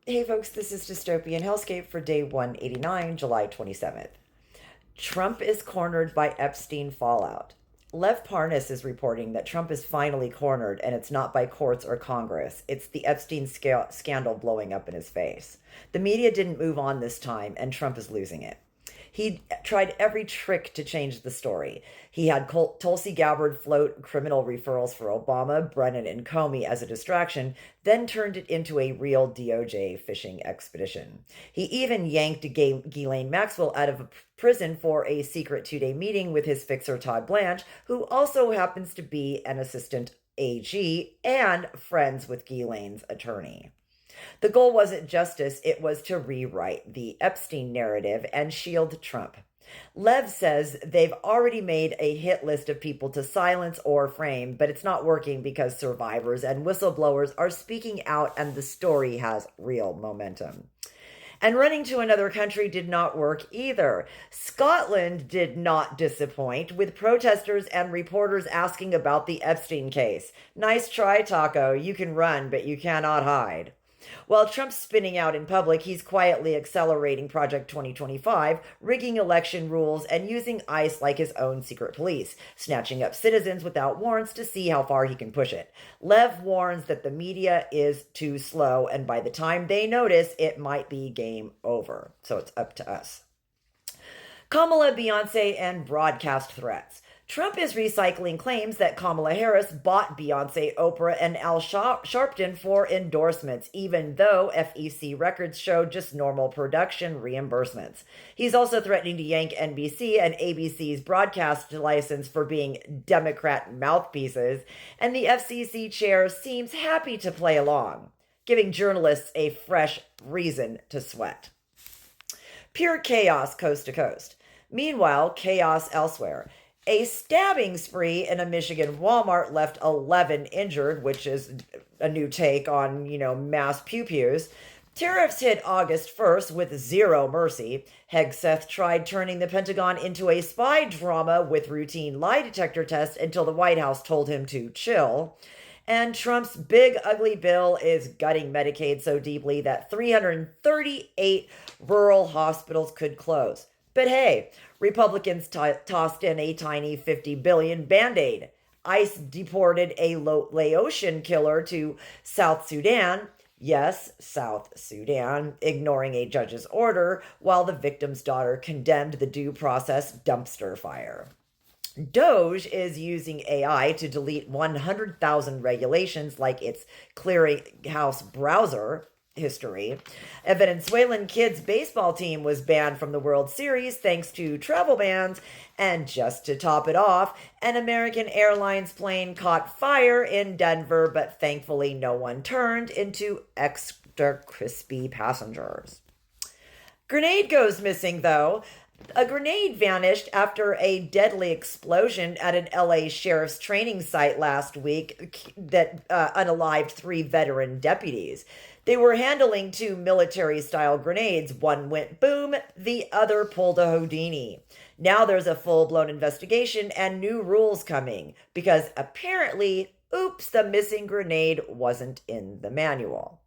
Hey folks, this is Dystopian Hellscape for day 189, July 27th. Trump is cornered by Epstein fallout. Lev Parnas is reporting that Trump is finally cornered, and it's not by courts or Congress. It's the Epstein scandal blowing up in his face. The media didn't move on this time, and Trump is losing it. He tried every trick to change the story. He had Tulsi Gabbard float criminal referrals for Obama, Brennan, and Comey as a distraction, then turned it into a real DOJ fishing expedition. He even yanked Ghislaine Maxwell out of prison for a secret two-day meeting with his fixer Todd Blanche, who also happens to be an assistant AG and friends with Ghislaine's attorney. The goal wasn't justice, it was to rewrite the Epstein narrative and shield Trump. Lev says they've already made a hit list of people to silence or frame, but it's not working because survivors and whistleblowers are speaking out and the story has real momentum. And running to another country did not work either. Scotland did not disappoint, with protesters and reporters asking about the Epstein case. Nice try, Taco. You can run, but you cannot hide. While Trump's spinning out in public, he's quietly accelerating Project 2025, rigging election rules, and using ICE like his own secret police, snatching up citizens without warrants to see how far he can push it. Lev warns that the media is too slow, and by the time they notice, it might be game over. So it's up to us. Kamala, Beyonce, and broadcast threats. Trump is recycling claims that Kamala Harris bought Beyonce, Oprah, and Al Sharpton for endorsements, even though FEC records show just normal production reimbursements. He's also threatening to yank NBC and ABC's broadcast license for being Democrat mouthpieces, and the FCC chair seems happy to play along, giving journalists a fresh reason to sweat. Pure chaos coast to coast. Meanwhile, chaos elsewhere. A stabbing spree in a Michigan Walmart left 11 injured, which is a new take on, mass pew-pews. Tariffs hit August 1st with zero mercy. Hegseth tried turning the Pentagon into a spy drama with routine lie detector tests until the White House told him to chill. And Trump's big ugly bill is gutting Medicaid so deeply that 338 rural hospitals could close. But hey, Republicans tossed in a tiny $50 billion Band-Aid. ICE deported a Laotian killer to South Sudan. Yes, South Sudan, ignoring a judge's order, while the victim's daughter condemned the due process dumpster fire. Doge is using AI to delete 100,000 regulations like its clearinghouse browser history. A Venezuelan kids baseball team was banned from the World Series thanks to travel bans. And just to top it off, an American Airlines plane caught fire in Denver, but thankfully no one turned into extra crispy passengers. Grenade goes missing, though. A grenade vanished after a deadly explosion at an LA sheriff's training site last week that unalived 3 veteran deputies. They were handling 2 military-style grenades. One went boom, the other pulled a Houdini. Now there's a full-blown investigation and new rules coming because apparently, oops, the missing grenade wasn't in the manual.